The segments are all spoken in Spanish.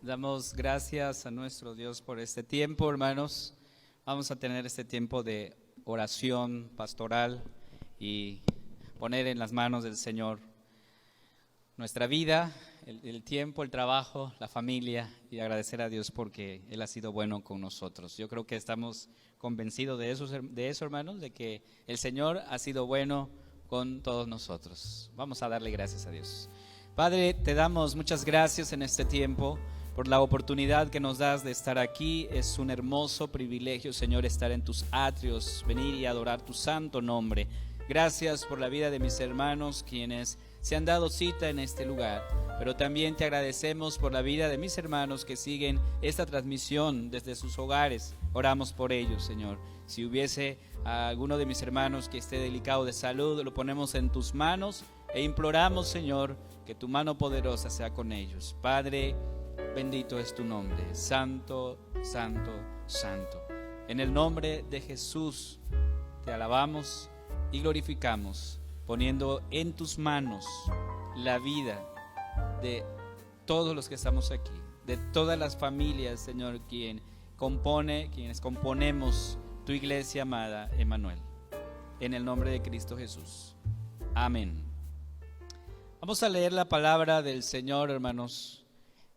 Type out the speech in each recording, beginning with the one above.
Damos gracias a nuestro Dios por este tiempo, hermanos. Vamos a tener este tiempo de oración pastoral y poner en las manos del Señor nuestra vida, el tiempo, el trabajo, la familia, y agradecer a Dios porque Él ha sido bueno con nosotros. Yo creo que estamos convencidos de eso, hermanos, de que el Señor ha sido bueno con todos nosotros. Vamos a darle gracias a Dios. Padre, te damos muchas gracias en este tiempo por la oportunidad que nos das de estar aquí. Es un hermoso privilegio, Señor, estar en tus atrios, venir y adorar tu santo nombre. Gracias por la vida de mis hermanos quienes se han dado cita en este lugar, pero también te agradecemos por la vida de mis hermanos que siguen esta transmisión desde sus hogares. Oramos por ellos, Señor. Si hubiese alguno de mis hermanos que esté delicado de salud, lo ponemos en tus manos e imploramos, Señor, que tu mano poderosa sea con ellos. Padre, bendito es tu nombre, santo, santo, santo. En el nombre de Jesús te alabamos y glorificamos, poniendo en tus manos la vida de todos los que estamos aquí, de todas las familias, Señor, quienes componemos tu iglesia amada, Emmanuel. En el nombre de Cristo Jesús. Amén. Vamos a leer la palabra del Señor, hermanos.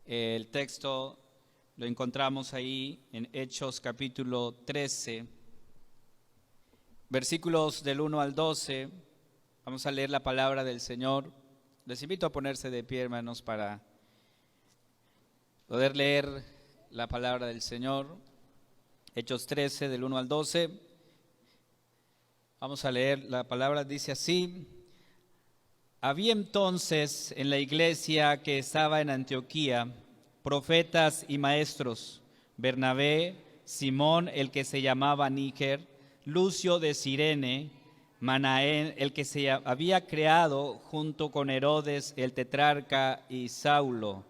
El texto lo encontramos ahí en Hechos capítulo 13, versículos del 1 al 12. Vamos a leer la palabra del Señor. Les invito a ponerse de pie, hermanos, para poder leer la palabra del Señor. Hechos 13, del 1 al 12. Vamos a leer la palabra, dice así: Había entonces en la iglesia que estaba en Antioquía profetas y maestros: Bernabé, Simón el que se llamaba Níger, Lucio de Cirene, Manaén el que se había creado junto con Herodes el tetrarca, y Saulo.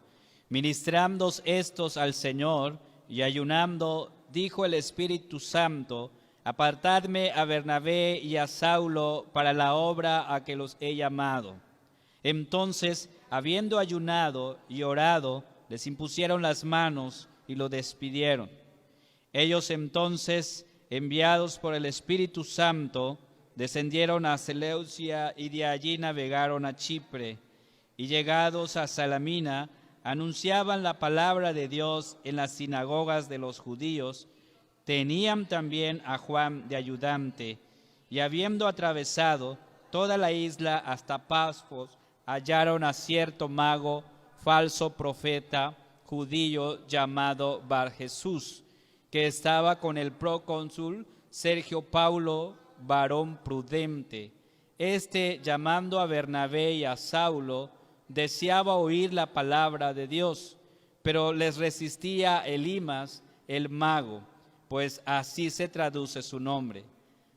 Ministrando estos al Señor y ayunando, dijo el Espíritu Santo: Apartadme a Bernabé y a Saulo para la obra a que los he llamado. Entonces, habiendo ayunado y orado, les impusieron las manos y lo despidieron. Ellos entonces, enviados por el Espíritu Santo, descendieron a Seleucia y de allí navegaron a Chipre, y llegados a Salamina, anunciaban la palabra de Dios en las sinagogas de los judíos. Tenían también a Juan de ayudante, y habiendo atravesado toda la isla hasta Pafos, hallaron a cierto mago, falso profeta, judío, llamado Bar-Jesús, que estaba con el procónsul Sergio Paulo, varón prudente. Este, llamando a Bernabé y a Saulo, deseaba oír la palabra de Dios, pero les resistía Elimas, el mago, pues así se traduce su nombre.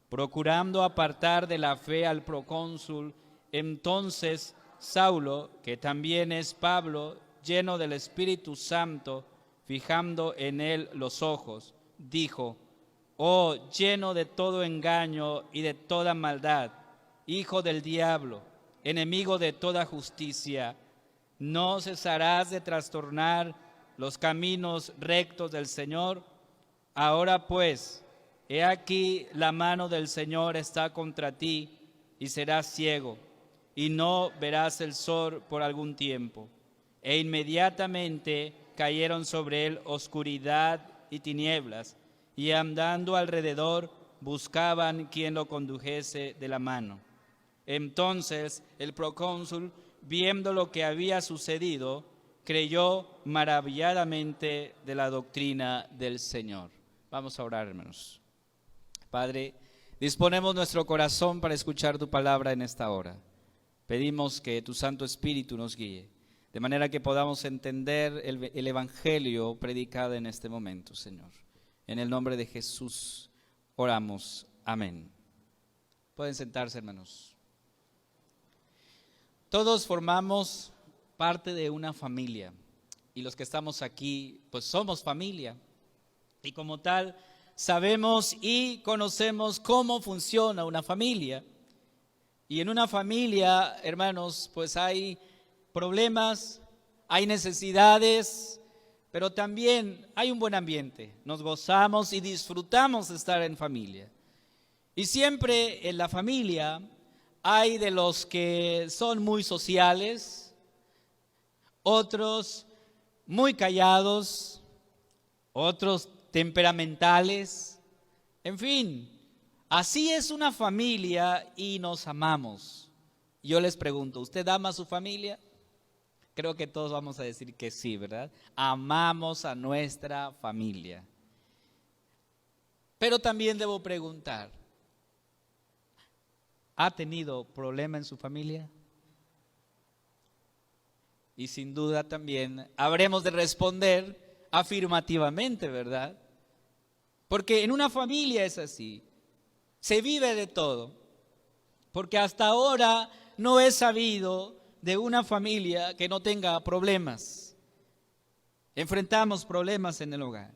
Procurando apartar de la fe al procónsul, entonces Saulo, que también es Pablo, lleno del Espíritu Santo, fijando en él los ojos, dijo: Oh, lleno de todo engaño y de toda maldad, hijo del diablo, enemigo de toda justicia, ¿no cesarás de trastornar los caminos rectos del Señor? Ahora pues, he aquí la mano del Señor está contra ti, y serás ciego, y no verás el sol por algún tiempo. E inmediatamente cayeron sobre él oscuridad y tinieblas, y andando alrededor buscaban quien lo condujese de la mano. Entonces el procónsul, viendo lo que había sucedido, creyó maravilladamente de la doctrina del Señor. Vamos a orar, hermanos. Padre, disponemos nuestro corazón para escuchar tu palabra en esta hora. Pedimos que tu Santo Espíritu nos guíe, de manera que podamos entender el Evangelio predicado en este momento, Señor. En el nombre de Jesús oramos. Amén. Pueden sentarse, hermanos. Todos formamos parte de una familia, y los que estamos aquí, pues somos familia, y como tal sabemos y conocemos cómo funciona una familia. Y en una familia, hermanos, pues hay problemas, hay necesidades, pero también hay un buen ambiente. Nos gozamos y disfrutamos de estar en familia. Y siempre en la familia hay de los que son muy sociales, otros muy callados, otros temperamentales, en fin, así es una familia y nos amamos. Yo les pregunto, ¿usted ama a su familia? Creo que todos vamos a decir que sí, ¿verdad? Amamos a nuestra familia. Pero también debo preguntar, ¿ha tenido problema en su familia? Y sin duda también habremos de responder afirmativamente, ¿verdad? Porque en una familia es así, se vive de todo. Porque hasta ahora no he sabido de una familia que no tenga problemas. Enfrentamos problemas en el hogar.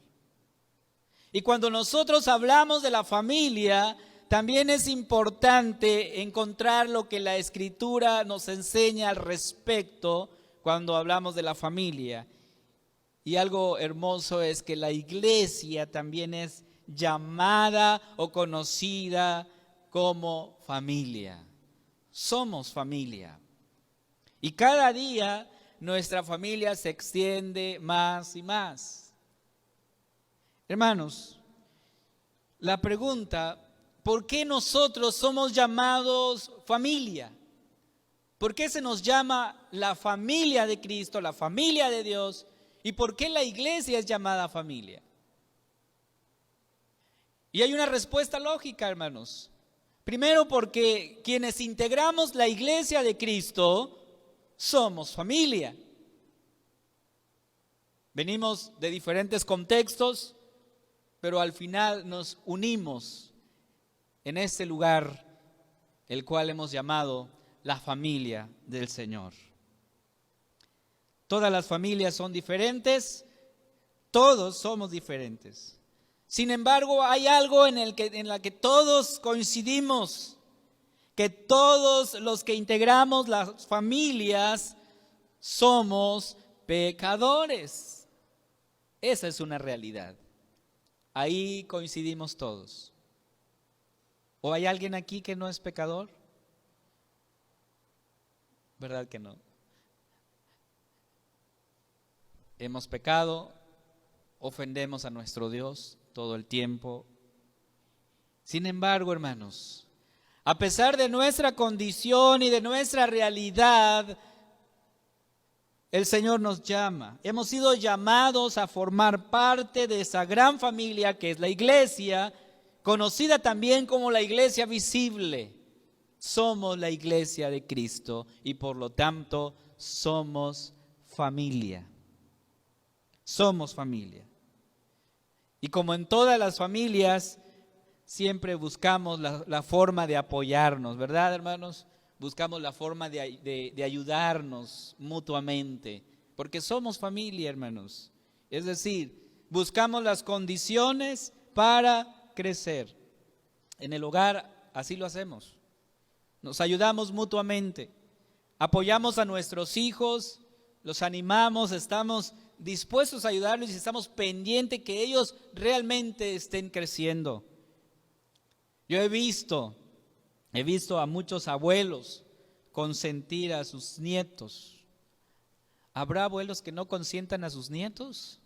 Y cuando nosotros hablamos de la familia, también es importante encontrar lo que la Escritura nos enseña al respecto cuando hablamos de la familia. Y algo hermoso es que la iglesia también es llamada o conocida como familia. Somos familia. Y cada día nuestra familia se extiende más y más. Hermanos, la pregunta, ¿por qué nosotros somos llamados familia? ¿Por qué se nos llama la familia de Cristo, la familia de Dios? ¿Y por qué la iglesia es llamada familia? Y hay una respuesta lógica, hermanos. Primero, porque quienes integramos la iglesia de Cristo somos familia. Venimos de diferentes contextos, pero al final nos unimos en este lugar, el cual hemos llamado la familia del Señor. Todas las familias son diferentes, todos somos diferentes. Sin embargo, hay algo en la que todos coincidimos, que todos los que integramos las familias somos pecadores. Esa es una realidad. Ahí coincidimos todos. ¿O hay alguien aquí que no es pecador? ¿Verdad que no? Hemos pecado, ofendemos a nuestro Dios todo el tiempo. Sin embargo, hermanos, a pesar de nuestra condición y de nuestra realidad, el Señor nos llama. Hemos sido llamados a formar parte de esa gran familia que es la iglesia, conocida también como la iglesia visible. Somos la iglesia de Cristo y por lo tanto somos familia. Somos familia. Y como en todas las familias, siempre buscamos la forma de apoyarnos, ¿verdad, hermanos? Buscamos la forma de ayudarnos mutuamente, porque somos familia, hermanos. Es decir, buscamos las condiciones para crecer. En el hogar así lo hacemos. Nos ayudamos mutuamente, apoyamos a nuestros hijos, los animamos, estamos dispuestos a ayudarlos y estamos pendientes que ellos realmente estén creciendo. Yo he visto a muchos abuelos consentir a sus nietos. ¿Habrá abuelos que no consientan a sus nietos?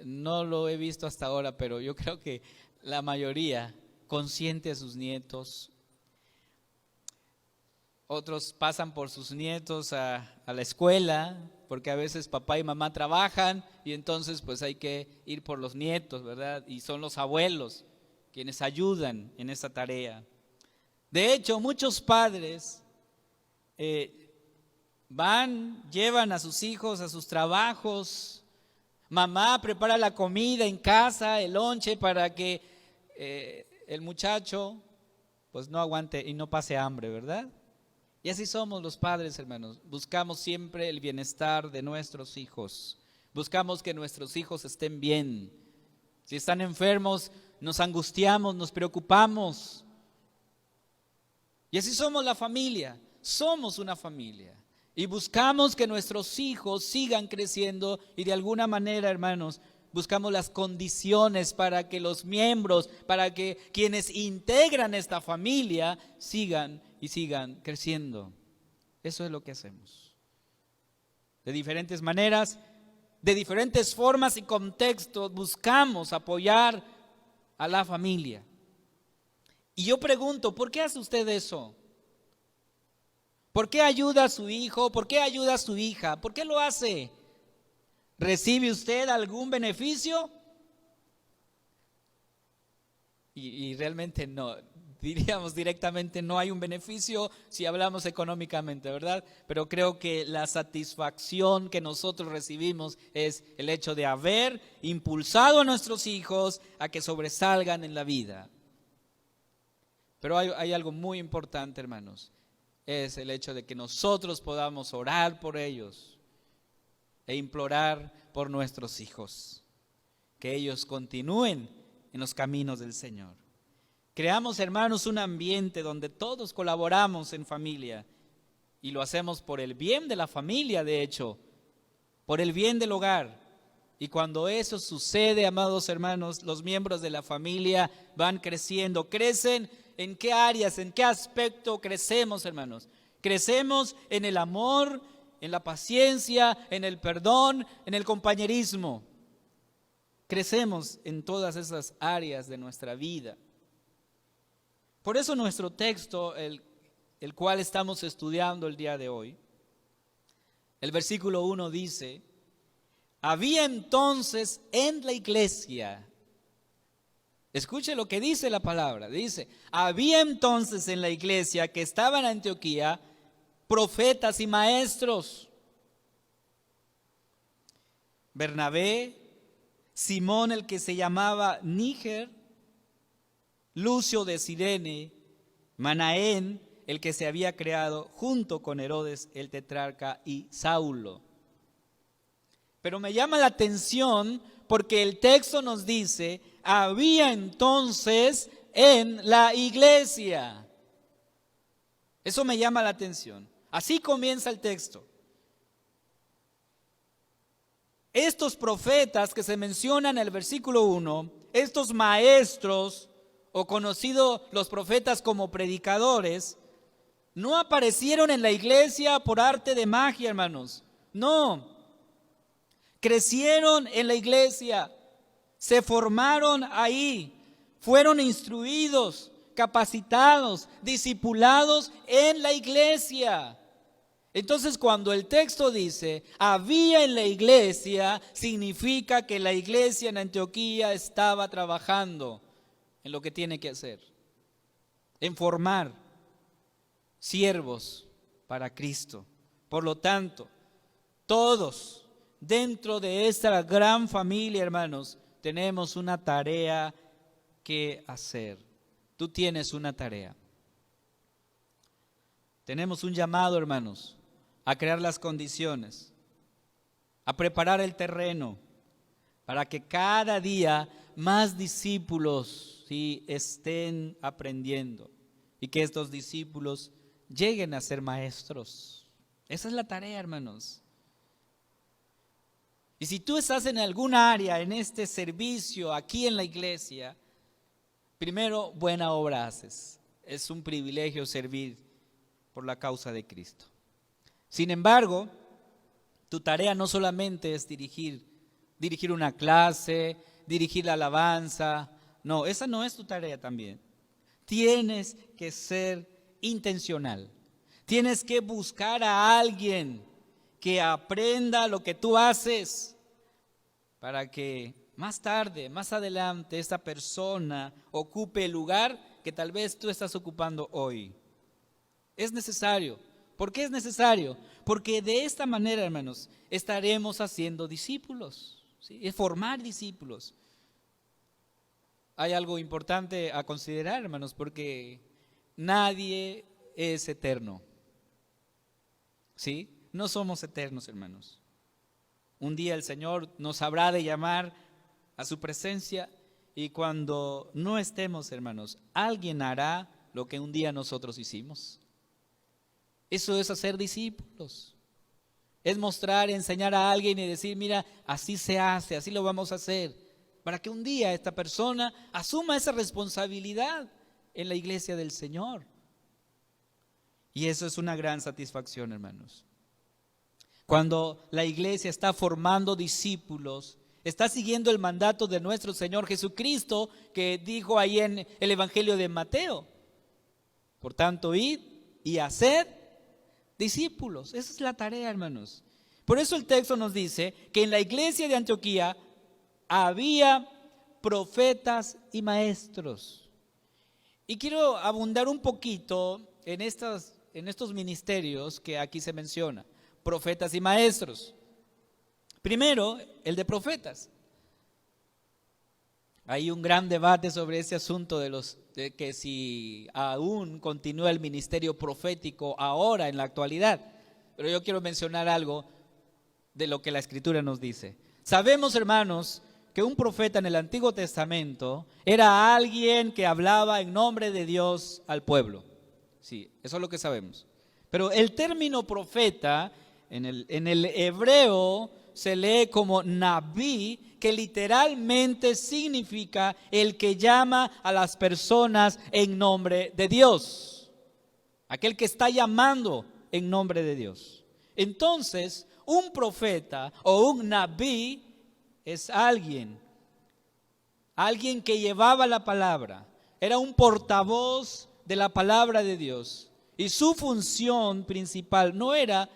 No lo he visto hasta ahora, pero yo creo que la mayoría consiente a sus nietos. Otros pasan por sus nietos a la escuela, porque a veces papá y mamá trabajan y entonces pues hay que ir por los nietos, ¿verdad? Y son los abuelos quienes ayudan en esa tarea. De hecho, muchos padres llevan a sus hijos a sus trabajos. Mamá prepara la comida en casa, el lonche, para que el muchacho pues no aguante y no pase hambre, ¿verdad? Y así somos los padres, hermanos. Buscamos siempre el bienestar de nuestros hijos. Buscamos que nuestros hijos estén bien. Si están enfermos, nos angustiamos, nos preocupamos. Y así somos la familia. Somos una familia. Y buscamos que nuestros hijos sigan creciendo y de alguna manera, hermanos, buscamos las condiciones para que los miembros, para que quienes integran esta familia sigan creciendo. Eso es lo que hacemos. De diferentes maneras, de diferentes formas y contextos, buscamos apoyar a la familia. Y yo pregunto, ¿por qué hace usted eso? ¿Por qué ayuda a su hijo? ¿Por qué ayuda a su hija? ¿Por qué lo hace? ¿Recibe usted algún beneficio? Y realmente no, diríamos directamente no hay un beneficio si hablamos económicamente, ¿verdad? Pero creo que la satisfacción que nosotros recibimos es el hecho de haber impulsado a nuestros hijos a que sobresalgan en la vida. Pero hay algo muy importante, hermanos. Es el hecho de que nosotros podamos orar por ellos e implorar por nuestros hijos, que ellos continúen en los caminos del Señor. Creamos, hermanos, un ambiente donde todos colaboramos en familia y lo hacemos por el bien de la familia, de hecho, por el bien del hogar. Y cuando eso sucede, amados hermanos, los miembros de la familia van creciendo. ¿Crecen? ¿En qué áreas, en qué aspecto crecemos, hermanos? Crecemos en el amor, en la paciencia, en el perdón, en el compañerismo. Crecemos en todas esas áreas de nuestra vida. Por eso nuestro texto, el cual estamos estudiando el día de hoy, el versículo 1 dice: había entonces en la iglesia. Escuche lo que dice la palabra. Dice: había entonces en la iglesia que estaba en Antioquía profetas y maestros. Bernabé, Simón el que se llamaba Níger, Lucio de Cirene, Manaén el que se había creado junto con Herodes el tetrarca y Saulo. Pero me llama la atención porque el texto nos dice: había entonces en la iglesia. Eso me llama la atención. Así comienza el texto. Estos profetas que se mencionan en el versículo 1, estos maestros, o conocidos los profetas como predicadores, no aparecieron en la iglesia por arte de magia, hermanos. No. Crecieron en la iglesia, se formaron ahí, fueron instruidos, capacitados, discipulados en la iglesia. Entonces, cuando el texto dice había en la iglesia, significa que la iglesia en Antioquía estaba trabajando en lo que tiene que hacer, en formar siervos para Cristo. Por lo tanto, todos dentro de esta gran familia, hermanos, tenemos una tarea que hacer. Tú tienes una tarea. Tenemos un llamado, hermanos, a crear las condiciones, a preparar el terreno para que cada día más discípulos estén aprendiendo y que estos discípulos lleguen a ser maestros. Esa es la tarea, hermanos. Y si tú estás en alguna área, en este servicio, aquí en la iglesia, primero, buena obra haces. Es un privilegio servir por la causa de Cristo. Sin embargo, tu tarea no solamente es dirigir una clase, dirigir la alabanza. No, esa no es tu tarea también. Tienes que ser intencional. Tienes que buscar a alguien que aprenda lo que tú haces para que más tarde, más adelante, esta persona ocupe el lugar que tal vez tú estás ocupando hoy. Es necesario. ¿Por qué es necesario? Porque de esta manera, hermanos, estaremos haciendo discípulos, ¿sí? Es formar discípulos. Hay algo importante a considerar, hermanos, porque nadie es eterno, ¿sí? No somos eternos, hermanos. Un día el Señor nos habrá de llamar a su presencia y cuando no estemos, hermanos, alguien hará lo que un día nosotros hicimos. Eso es hacer discípulos. Es mostrar, enseñar a alguien y decir, mira, así se hace, así lo vamos a hacer. Para que un día esta persona asuma esa responsabilidad en la iglesia del Señor. Y eso es una gran satisfacción, hermanos. Cuando la iglesia está formando discípulos, está siguiendo el mandato de nuestro Señor Jesucristo, que dijo ahí en el Evangelio de Mateo. Por tanto, id y haced discípulos. Esa es la tarea, hermanos. Por eso el texto nos dice que en la iglesia de Antioquía había profetas y maestros. Y quiero abundar un poquito en estos ministerios que aquí se menciona, profetas y maestros. Primero, el de profetas. Hay un gran debate sobre ese asunto de que si aún continúa el ministerio profético ahora en la actualidad. Pero yo quiero mencionar algo de lo que la Escritura nos dice. Sabemos, hermanos, que un profeta en el Antiguo Testamento era alguien que hablaba en nombre de Dios al pueblo. Sí, eso es lo que sabemos. Pero el término profeta en el hebreo se lee como Nabí, que literalmente significa el que llama a las personas en nombre de Dios. Aquel que está llamando en nombre de Dios. Entonces, un profeta o un Nabí es alguien que llevaba la palabra, era un portavoz de la palabra de Dios. Y su función principal no era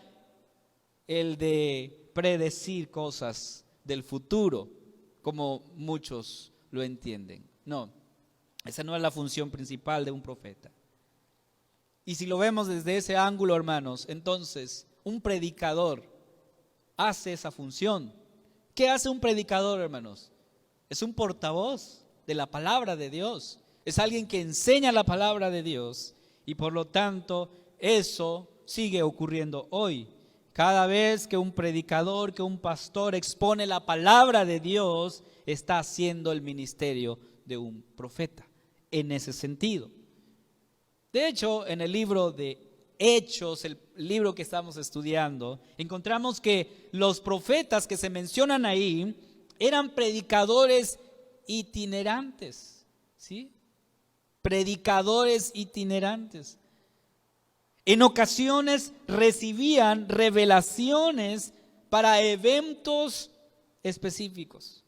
el de predecir cosas del futuro, como muchos lo entienden. No, esa no es la función principal de un profeta. Y si lo vemos desde ese ángulo, hermanos, entonces un predicador hace esa función. ¿Qué hace un predicador, hermanos? Es un portavoz de la palabra de Dios. Es alguien que enseña la palabra de Dios y por lo tanto eso sigue ocurriendo hoy. Cada vez que un predicador, que un pastor expone la palabra de Dios, está haciendo el ministerio de un profeta en ese sentido. De hecho, en el libro de Hechos, el libro que estamos estudiando, encontramos que los profetas que se mencionan ahí eran predicadores itinerantes, ¿sí? Predicadores itinerantes. En ocasiones recibían revelaciones para eventos específicos.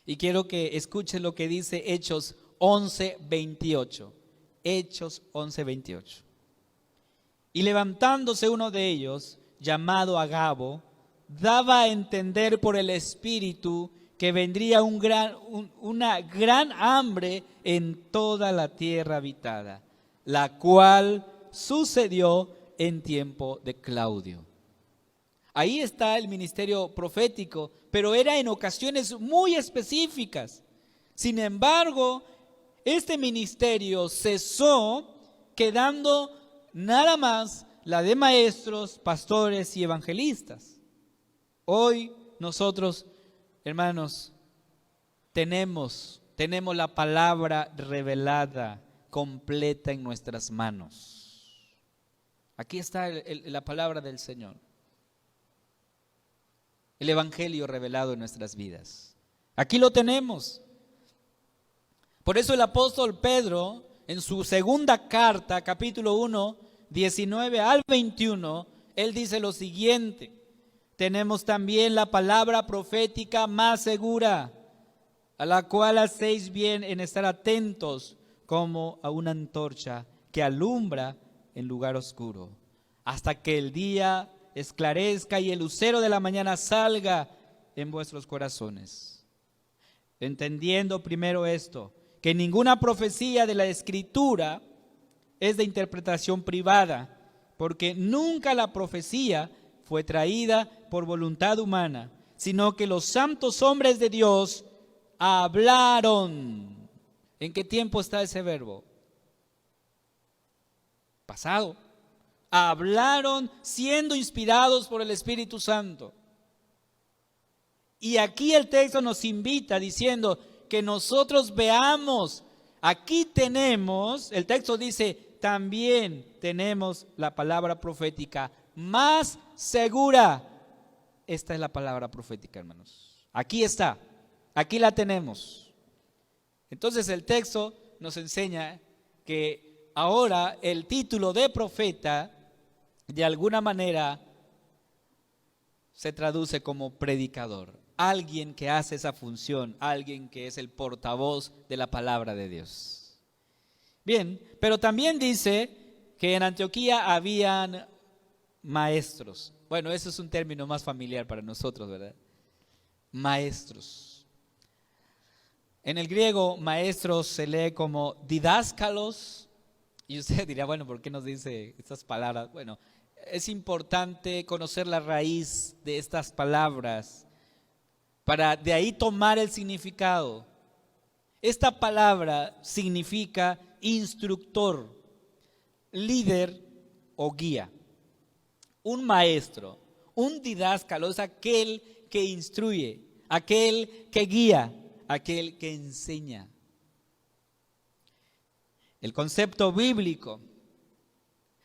Y quiero que escuchen lo que dice Hechos 11:28. Hechos 11:28. Y levantándose uno de ellos, llamado Agabo, daba a entender por el Espíritu que vendría una gran hambre en toda la tierra habitada, la cual sucedió en tiempo de Claudio. Ahí está el ministerio profético, pero era en ocasiones muy específicas. Sin embargo, este ministerio cesó, quedando nada más la de maestros, pastores y evangelistas. Hoy nosotros, hermanos, tenemos la palabra revelada, completa en nuestras manos. Aquí está la palabra del Señor. El evangelio revelado en nuestras vidas. Aquí lo tenemos. Por eso el apóstol Pedro, en su segunda carta, capítulo 1, 19 al 21, él dice lo siguiente: tenemos también la palabra profética más segura, a la cual hacéis bien en estar atentos como a una antorcha que alumbra en lugar oscuro, hasta que el día esclarezca y el lucero de la mañana salga en vuestros corazones. Entendiendo primero esto, que ninguna profecía de la Escritura es de interpretación privada, porque nunca la profecía fue traída por voluntad humana, sino que los santos hombres de Dios hablaron. ¿En qué tiempo está ese verbo? Pasado. Hablaron siendo inspirados por el Espíritu Santo. Y aquí el texto nos invita diciendo que nosotros veamos, aquí tenemos, el texto dice, también tenemos la palabra profética más segura. Esta es la palabra profética, hermanos. Aquí está, aquí la tenemos. Entonces el texto nos enseña que ahora el título de profeta de alguna manera se traduce como predicador. Alguien que hace esa función, alguien que es el portavoz de la palabra de Dios. Bien, pero también dice que en Antioquía habían maestros. Bueno, eso es un término más familiar para nosotros, ¿verdad? Maestros. En el griego, maestros se lee como didáscalos. Y usted dirá, bueno, ¿por qué nos dice estas palabras? Bueno, es importante conocer la raíz de estas palabras para de ahí tomar el significado. Esta palabra significa instructor, líder o guía. Un maestro, un didáscalo es aquel que instruye, aquel que guía, aquel que enseña. El concepto bíblico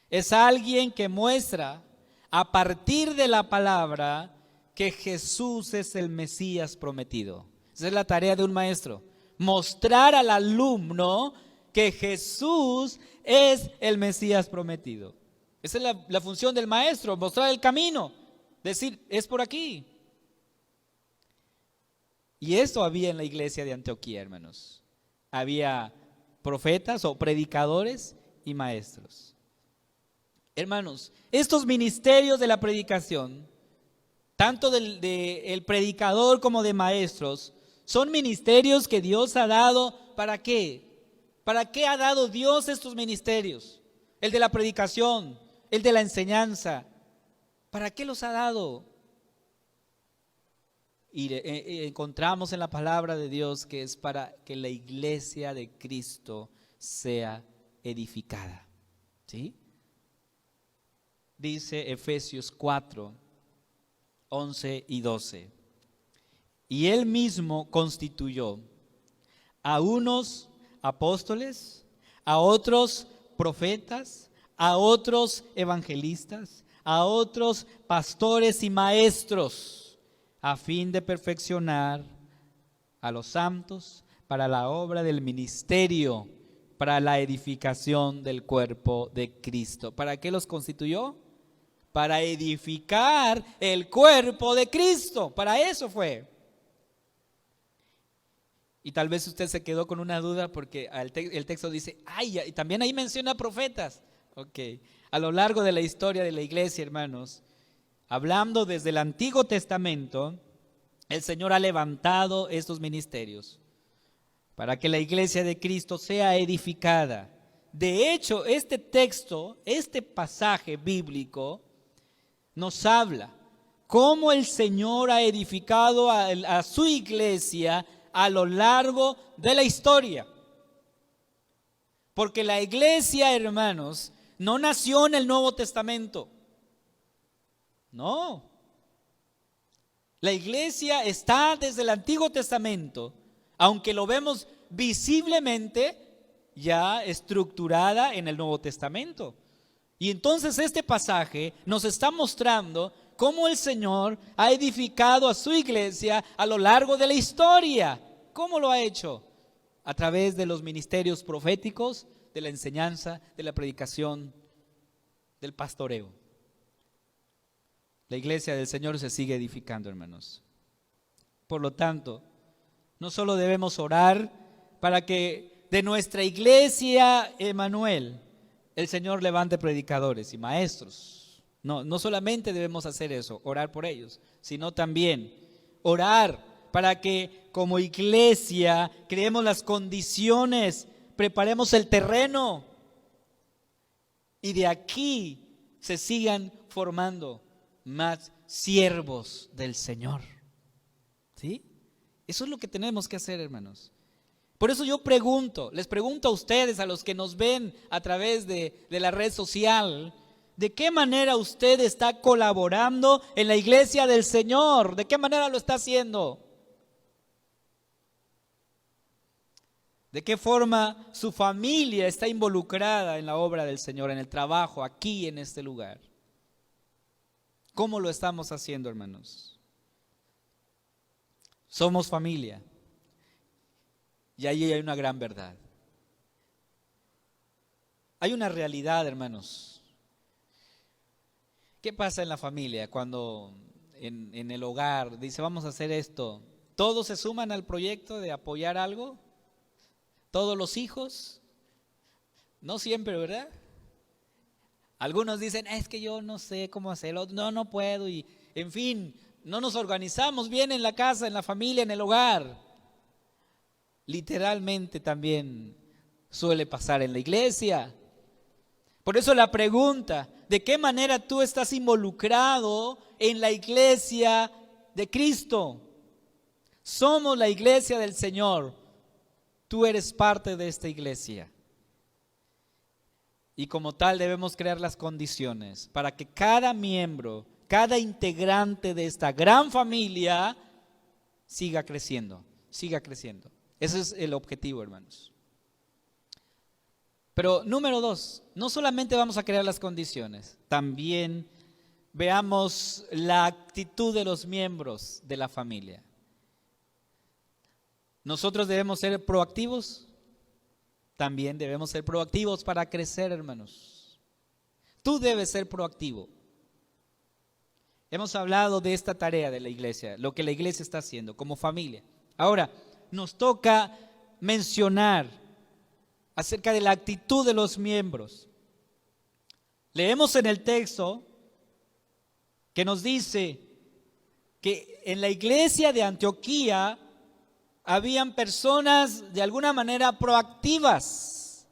es alguien que muestra a partir de la palabra que Jesús es el Mesías prometido. Esa es la tarea de un maestro, mostrar al alumno que Jesús es el Mesías prometido. Esa es la función del maestro, mostrar el camino, decir, es por aquí. Y esto había en la iglesia de Antioquía, hermanos. Había profetas o predicadores y maestros. Hermanos, estos ministerios de la predicación, tanto del predicador como de maestros, son ministerios que Dios ha dado. ¿Para qué? ¿Para qué ha dado Dios estos ministerios? El de la predicación, el de la enseñanza. ¿Para qué los ha dado? Y encontramos en la palabra de Dios que es para que la iglesia de Cristo sea edificada. ¿Sí? Dice Efesios 4, 11 y 12. Y él mismo constituyó a unos apóstoles, a otros profetas, a otros evangelistas, a otros pastores y maestros, a fin de perfeccionar a los santos para la obra del ministerio, para la edificación del cuerpo de Cristo. ¿Para qué los constituyó? Para edificar el cuerpo de Cristo. Para eso fue. Y tal vez usted se quedó con una duda porque el texto dice, ay, y también ahí menciona profetas. Ok, a lo largo de la historia de la iglesia, hermanos, hablando desde el Antiguo Testamento, el Señor ha levantado estos ministerios para que la iglesia de Cristo sea edificada. De hecho, este texto, este pasaje bíblico, nos habla cómo el Señor ha edificado a su iglesia a lo largo de la historia. Porque la iglesia, hermanos, no nació en el Nuevo Testamento. No. La iglesia está desde el Antiguo Testamento, aunque lo vemos visiblemente ya estructurada en el Nuevo Testamento. Y entonces este pasaje nos está mostrando cómo el Señor ha edificado a su iglesia a lo largo de la historia. ¿Cómo lo ha hecho? A través de los ministerios proféticos, de la enseñanza, de la predicación, del pastoreo. La iglesia del Señor se sigue edificando, hermanos. Por lo tanto, no solo debemos orar para que de nuestra iglesia, Emmanuel, el Señor levante predicadores y maestros. No solamente debemos hacer eso, orar por ellos, sino también orar para que como iglesia creemos las condiciones, preparemos el terreno y de aquí se sigan formando más siervos del Señor. ¿Sí? Eso es lo que tenemos que hacer, hermanos. Por eso yo les pregunto a ustedes, a los que nos ven a través de la red social, ¿de qué manera usted está colaborando en la iglesia del Señor? ¿De qué manera lo está haciendo? ¿De qué forma su familia está involucrada en la obra del Señor, en el trabajo, aquí en este lugar? ¿Cómo lo estamos haciendo, hermanos? Somos familia. Y ahí hay una gran verdad. Hay una realidad, hermanos. ¿Qué pasa en la familia cuando en el hogar dice vamos a hacer esto? ¿Todos se suman al proyecto de apoyar algo? ¿Todos los hijos? No siempre, ¿verdad? Algunos dicen, es que yo no sé cómo hacerlo, no puedo, y en fin, no nos organizamos bien en la casa, en la familia, en el hogar. Literalmente también suele pasar en la iglesia. Por eso la pregunta, ¿de qué manera tú estás involucrado en la iglesia de Cristo? Somos la iglesia del Señor. Tú eres parte de esta iglesia. Y como tal debemos crear las condiciones para que cada miembro, cada integrante de esta gran familia siga creciendo, siga creciendo. Ese es el objetivo, hermanos. Pero número 2, no solamente vamos a crear las condiciones, también veamos la actitud de los miembros de la familia. Nosotros debemos ser proactivos. También debemos ser proactivos para crecer, hermanos. Tú debes ser proactivo. Hemos hablado de esta tarea de la iglesia, lo que la iglesia está haciendo como familia. Ahora, nos toca mencionar acerca de la actitud de los miembros. Leemos en el texto que nos dice que en la iglesia de Antioquía habían personas de alguna manera proactivas,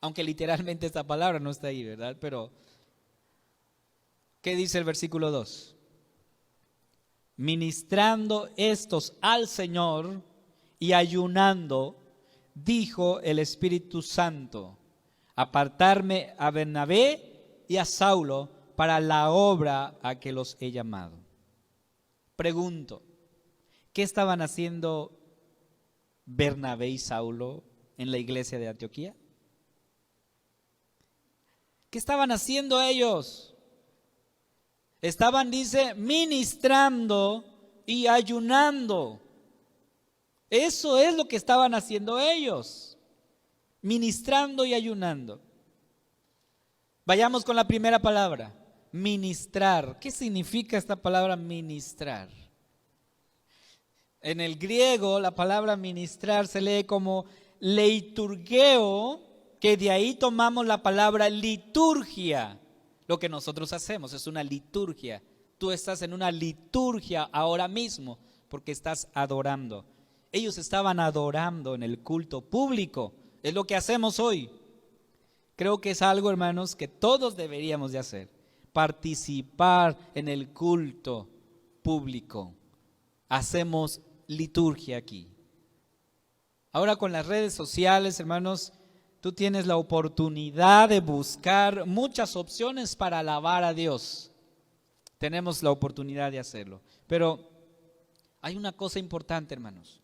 aunque literalmente esta palabra no está ahí, ¿verdad? Pero, ¿qué dice el versículo 2? Ministrando estos al Señor y ayunando, dijo el Espíritu Santo, apartarme a Bernabé y a Saulo para la obra a que los he llamado. Pregunto, ¿qué estaban haciendo Bernabé y Saulo en la iglesia de Antioquía? ¿Qué estaban haciendo ellos? Estaban, dice, ministrando y ayunando. Eso es lo que estaban haciendo ellos, ministrando y ayunando. Vayamos con la primera palabra, ministrar. ¿Qué significa esta palabra ministrar? En el griego la palabra ministrar se lee como leiturgeo, que de ahí tomamos la palabra liturgia. Lo que nosotros hacemos es una liturgia. Tú estás en una liturgia ahora mismo porque estás adorando. Ellos estaban adorando en el culto público. Es lo que hacemos hoy. Creo que es algo, hermanos, que todos deberíamos de hacer. Participar en el culto público. Hacemos liturgia aquí. Ahora con las redes sociales, hermanos, tú tienes la oportunidad de buscar muchas opciones para alabar a Dios. Tenemos la oportunidad de hacerlo. Pero hay una cosa importante, hermanos.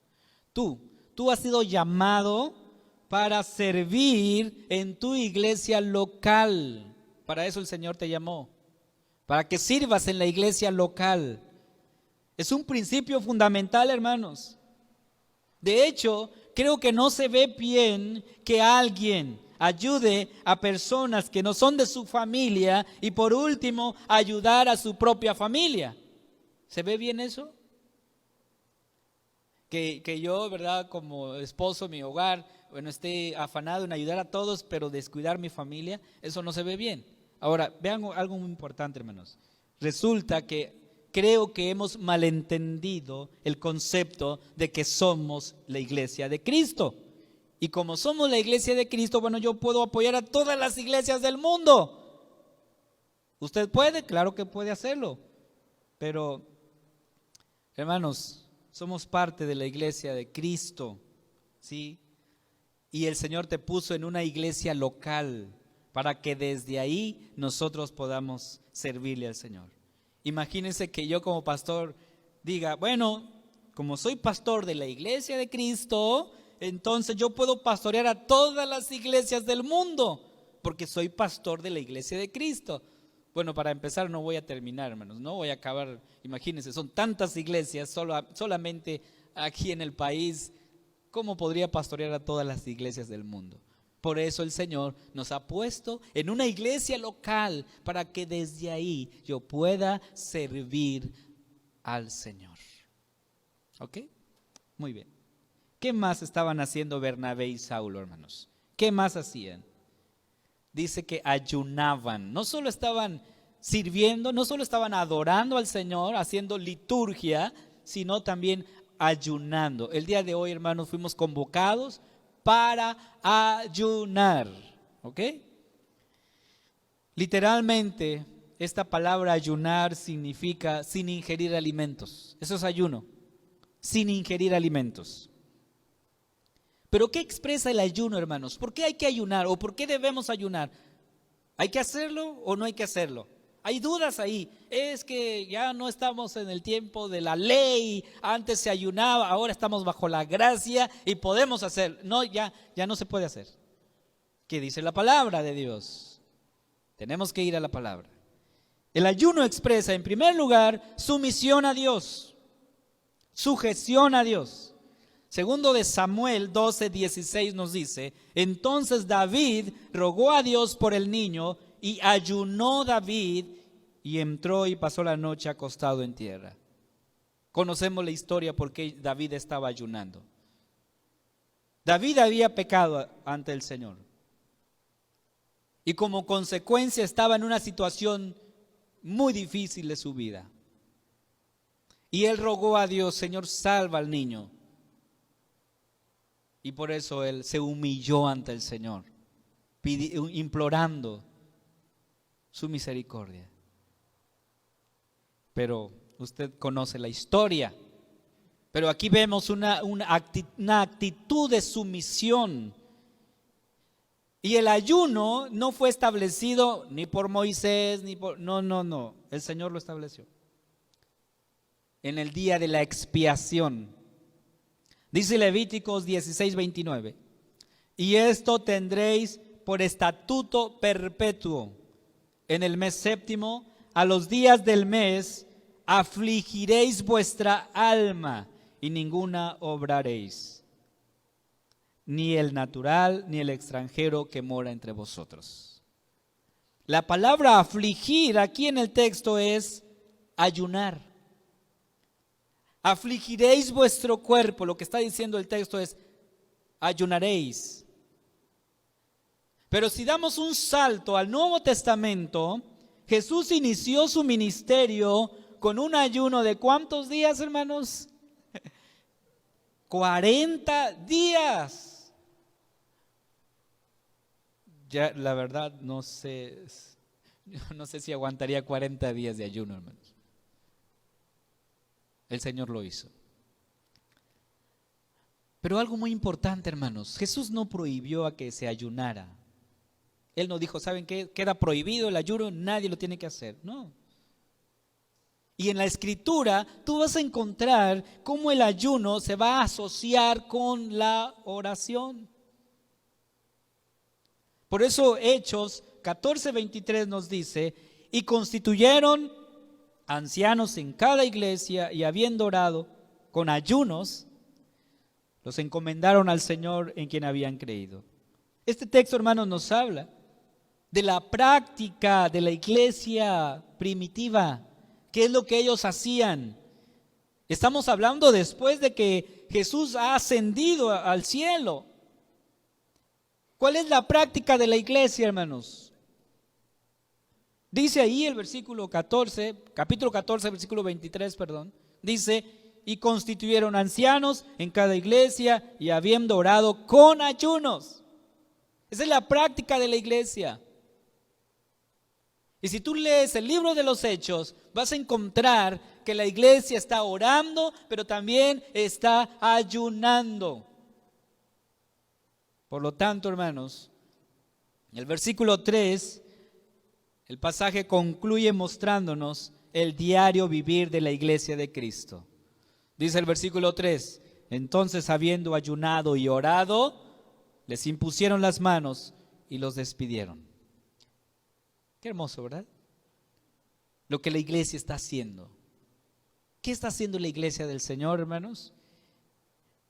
Tú has sido llamado para servir en tu iglesia local. Para eso el Señor te llamó. Para que sirvas en la iglesia local. Es un principio fundamental, hermanos. De hecho, creo que no se ve bien que alguien ayude a personas que no son de su familia y por último ayudar a su propia familia. ¿Se ve bien eso? Que yo, ¿verdad? Como esposo, mi hogar, bueno, esté afanado en ayudar a todos, pero descuidar mi familia, eso no se ve bien. Ahora, vean algo muy importante, hermanos. Resulta que creo que hemos malentendido el concepto de que somos la iglesia de Cristo. Y como somos la iglesia de Cristo, bueno, yo puedo apoyar a todas las iglesias del mundo. ¿Usted puede? Claro que puede hacerlo. Pero, hermanos, somos parte de la iglesia de Cristo, ¿sí? Y el Señor te puso en una iglesia local para que desde ahí nosotros podamos servirle al Señor. Imagínense que yo como pastor diga, bueno, como soy pastor de la iglesia de Cristo, entonces yo puedo pastorear a todas las iglesias del mundo, porque soy pastor de la iglesia de Cristo. Bueno, para empezar no voy a terminar, hermanos, no voy a acabar, imagínense, son tantas iglesias solamente aquí en el país. ¿Cómo podría pastorear a todas las iglesias del mundo? Por eso el Señor nos ha puesto en una iglesia local para que desde ahí yo pueda servir al Señor. ¿Ok? Muy bien. ¿Qué más estaban haciendo Bernabé y Saulo, hermanos? ¿Qué más hacían? Dice que ayunaban. No solo estaban sirviendo, no solo estaban adorando al Señor, haciendo liturgia, sino también ayunando. El día de hoy, hermanos, fuimos convocados para ayunar. ¿Ok? Literalmente, esta palabra ayunar significa sin ingerir alimentos. Eso es ayuno, sin ingerir alimentos. Pero ¿qué expresa el ayuno, hermanos? ¿Por qué hay que ayunar o por qué debemos ayunar? ¿Hay que hacerlo o no hay que hacerlo? Hay dudas ahí. Es que ya no estamos en el tiempo de la ley. Antes se ayunaba, ahora estamos bajo la gracia y podemos hacer. No, ya no se puede hacer. ¿Qué dice la palabra de Dios? Tenemos que ir a la palabra. El ayuno expresa, en primer lugar, sumisión a Dios, sujeción a Dios. Segundo de Samuel 12:16 nos dice: entonces David rogó a Dios por el niño, y ayunó David, y entró y pasó la noche acostado en tierra. Conocemos la historia por qué David estaba ayunando. David había pecado ante el Señor, y como consecuencia estaba en una situación muy difícil de su vida. Y él rogó a Dios: Señor, salva al niño. Y por eso él se humilló ante el Señor, implorando su misericordia. Pero usted conoce la historia. Pero aquí vemos una actitud de sumisión. Y el ayuno no fue establecido ni por Moisés, ni por... No. El Señor lo estableció. En el día de la expiación. Dice Levíticos 16:29. Y esto tendréis por estatuto perpetuo. En el mes séptimo, a los días del mes, afligiréis vuestra alma y ninguna obraréis, ni el natural ni el extranjero que mora entre vosotros. La palabra afligir aquí en el texto es ayunar. Afligiréis vuestro cuerpo. Lo que está diciendo el texto es ayunaréis. Pero si damos un salto al Nuevo Testamento, Jesús inició su ministerio con un ayuno de ¿cuántos días, hermanos? 40 días. Ya la verdad no sé si aguantaría 40 días de ayuno, hermanos. El Señor lo hizo. Pero algo muy importante, hermanos, Jesús no prohibió a que se ayunara. Él no dijo: ¿saben qué? Queda prohibido el ayuno, nadie lo tiene que hacer. No. Y en la Escritura tú vas a encontrar cómo el ayuno se va a asociar con la oración. Por eso Hechos 14:23 nos dice: y constituyeron ancianos en cada iglesia, y habiendo orado con ayunos, los encomendaron al Señor en quien habían creído. Este texto, hermanos, nos habla de la práctica de la iglesia primitiva. ¿Qué es lo que ellos hacían? Estamos hablando después de que Jesús ha ascendido al cielo. ¿Cuál es la práctica de la iglesia, hermanos? Dice ahí el versículo 14, capítulo 14, versículo 23, dice: y constituyeron ancianos en cada iglesia, y habiendo orado con ayunos. Esa es la práctica de la iglesia. Y si tú lees el libro de los Hechos, vas a encontrar que la iglesia está orando, pero también está ayunando. Por lo tanto, hermanos, en el versículo 3, el pasaje concluye mostrándonos el diario vivir de la iglesia de Cristo. Dice el versículo 3: Entonces, habiendo ayunado y orado, les impusieron las manos y los despidieron. Qué hermoso, ¿verdad? Lo que la iglesia está haciendo. ¿Qué está haciendo la iglesia del Señor, hermanos?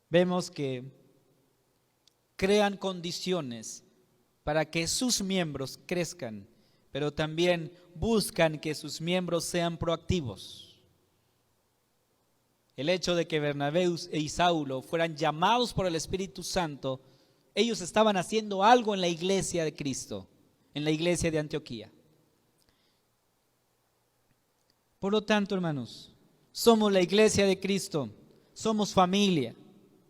Vemos que crean condiciones para que sus miembros crezcan, pero también buscan que sus miembros sean proactivos. El hecho de que Bernabé y Saulo fueran llamados por el Espíritu Santo, ellos estaban haciendo algo en la iglesia de Cristo, en la iglesia de Antioquía. Por lo tanto, hermanos, somos la iglesia de Cristo, somos familia,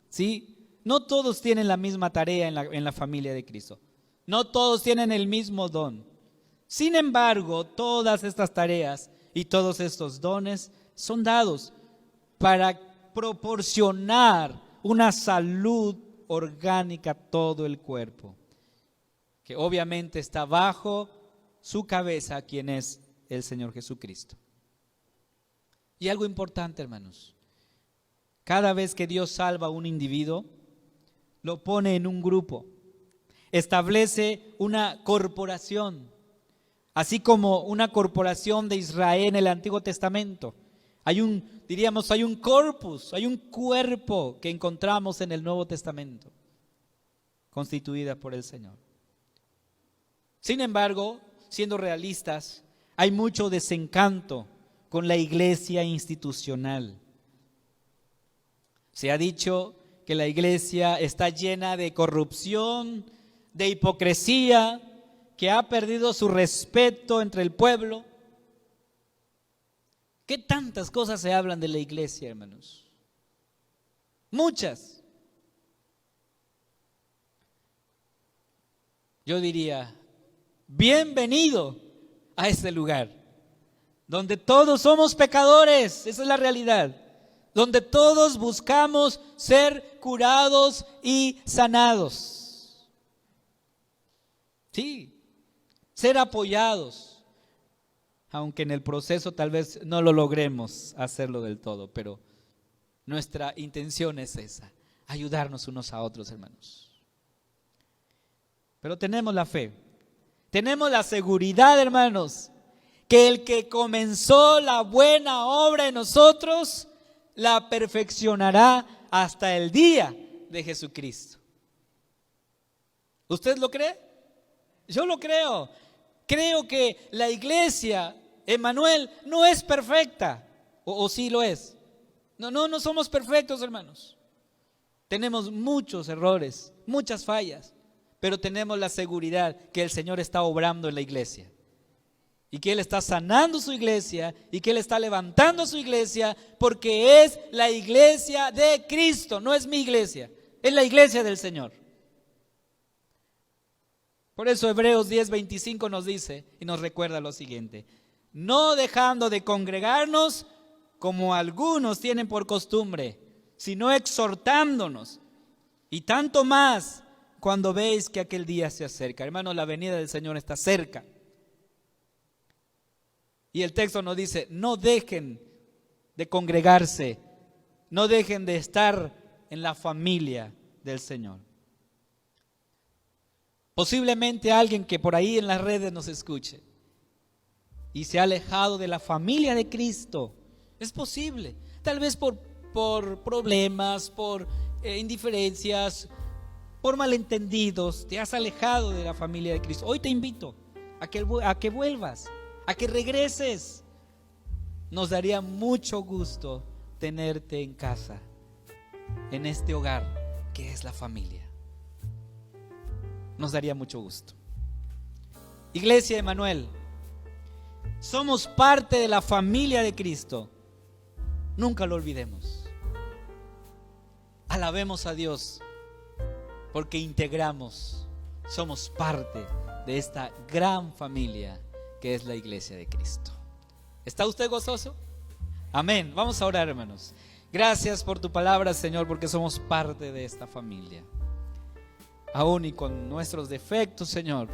¿sí? No todos tienen la misma tarea en la familia de Cristo, no todos tienen el mismo don. Sin embargo, todas estas tareas y todos estos dones son dados para proporcionar una salud orgánica a todo el cuerpo, que obviamente está bajo su cabeza, quien es el Señor Jesucristo. Y algo importante, hermanos, cada vez que Dios salva a un individuo, lo pone en un grupo, establece una corporación, así como una corporación de Israel en el Antiguo Testamento. Hay un corpus, hay un cuerpo que encontramos en el Nuevo Testamento, constituida por el Señor. Sin embargo, siendo realistas, hay mucho desencanto con la iglesia institucional. Se ha dicho que la iglesia está llena de corrupción, de hipocresía, que ha perdido su respeto entre el pueblo. ¿Qué tantas cosas se hablan de la iglesia, hermanos? Muchas. Yo diría, bienvenido a este lugar, donde todos somos pecadores, esa es la realidad, donde todos buscamos ser curados y sanados. Sí, ser apoyados. Aunque en el proceso tal vez no lo logremos hacerlo del todo, pero nuestra intención es esa, ayudarnos unos a otros, hermanos. Pero tenemos la fe, tenemos la seguridad, hermanos, que el que comenzó la buena obra en nosotros, la perfeccionará hasta el día de Jesucristo. ¿Usted lo cree? Yo lo creo. Creo que la iglesia Emmanuel no es perfecta, o sí lo es. No somos perfectos, hermanos. Tenemos muchos errores, muchas fallas, pero tenemos la seguridad que el Señor está obrando en la iglesia y que Él está sanando su iglesia y que Él está levantando su iglesia, porque es la iglesia de Cristo, no es mi iglesia, es la iglesia del Señor. Por eso Hebreos 10:25 nos dice y nos recuerda lo siguiente: no dejando de congregarnos como algunos tienen por costumbre, sino exhortándonos, y tanto más cuando veis que aquel día se acerca. Hermanos, la venida del Señor está cerca. Y el texto nos dice, no dejen de congregarse, no dejen de estar en la familia del Señor. Posiblemente alguien que por ahí en las redes nos escuche y se ha alejado de la familia de Cristo. Es posible, tal vez por problemas, por indiferencias, por malentendidos, te has alejado de la familia de Cristo. Hoy te invito a que vuelvas, a que regreses. Nos daría mucho gusto tenerte en casa, en este hogar que es la familia. Nos daría mucho gusto. Iglesia Emmanuel, somos parte de la familia de Cristo. Nunca lo olvidemos. Alabemos a Dios porque integramos, somos parte de esta gran familia que es la iglesia de Cristo. ¿Está usted gozoso? Amén. Vamos a orar, hermanos. Gracias por tu palabra, Señor, porque somos parte de esta familia. Aún y con nuestros defectos, Señor,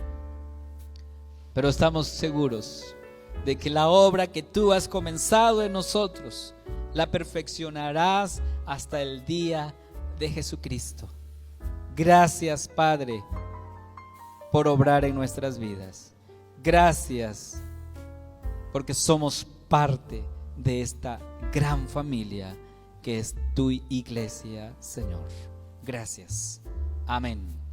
pero estamos seguros de que la obra que tú has comenzado en nosotros la perfeccionarás hasta el día de Jesucristo. Gracias, Padre, por obrar en nuestras vidas. Gracias porque somos parte de esta gran familia que es tu iglesia, Señor. Gracias. Amén.